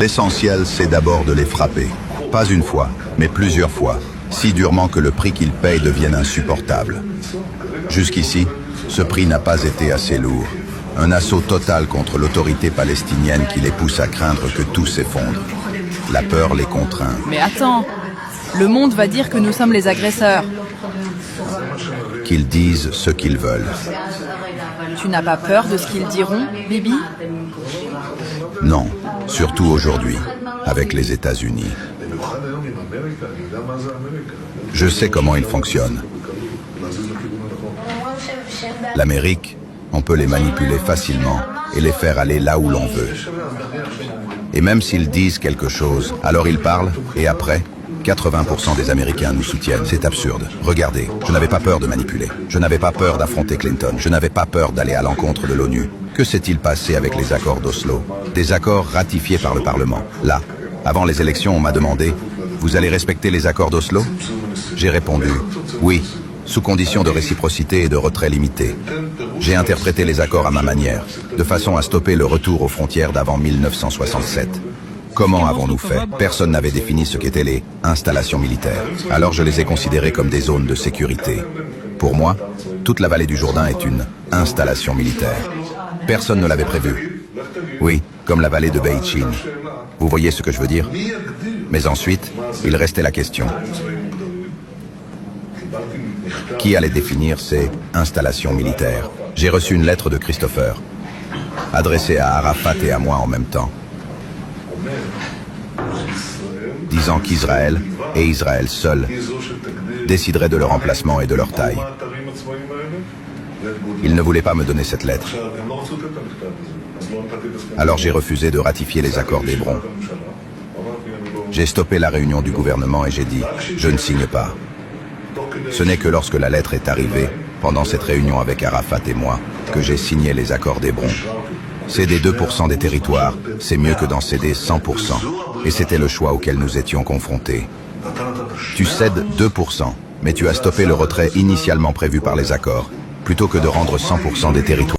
L'essentiel, c'est d'abord de les frapper. Pas une fois, mais plusieurs fois, si durement que le prix qu'ils payent devienne insupportable. Jusqu'ici, ce prix n'a pas été assez lourd. Un assaut total contre l'autorité palestinienne qui les pousse à craindre que tout s'effondre. La peur les contraint. Mais attends, le monde va dire que nous sommes les agresseurs. Qu'ils disent ce qu'ils veulent. Tu n'as pas peur de ce qu'ils diront, Bibi? Non, surtout aujourd'hui, avec les États-Unis. Je sais comment ils fonctionnent. L'Amérique, on peut les manipuler facilement et les faire aller là où l'on veut. Et même s'ils disent quelque chose, alors ils parlent, et après, 80% des Américains nous soutiennent. C'est absurde. Regardez, je n'avais pas peur de manipuler. Je n'avais pas peur d'affronter Clinton. Je n'avais pas peur d'aller à l'encontre de l'ONU. Que s'est-il passé avec les accords d'Oslo? Des accords ratifiés par le Parlement. Là, avant les élections, on m'a demandé « Vous allez respecter les accords d'Oslo ?» J'ai répondu « Oui, sous condition de réciprocité et de retrait limité. » J'ai interprété les accords à ma manière, de façon à stopper le retour aux frontières d'avant 1967. Comment avons-nous fait? Personne n'avait défini ce qu'étaient les installations militaires. Alors je les ai considérées comme des zones de sécurité. Pour moi, toute la vallée du Jourdain est une installation militaire. Personne ne l'avait prévu. Oui, comme la vallée de Beït-Shin. Vous voyez ce que je veux dire? Mais ensuite, il restait la question. Qui allait définir ces installations militaires? J'ai reçu une lettre de Christopher, adressée à Arafat et à moi en même temps, disant qu'Israël, et Israël seul, déciderait de leur emplacement et de leur taille. Il ne voulait pas me donner cette lettre. Alors j'ai refusé de ratifier les accords d'Hébron. J'ai stoppé la réunion du gouvernement et j'ai dit « Je ne signe pas ». Ce n'est que lorsque la lettre est arrivée, pendant cette réunion avec Arafat et moi, que j'ai signé les accords d'Hébron. Céder 2% des territoires, c'est mieux que d'en céder 100%. Et c'était le choix auquel nous étions confrontés. Tu cèdes 2%, mais tu as stoppé le retrait initialement prévu par les accords, plutôt que de rendre 100% des territoires.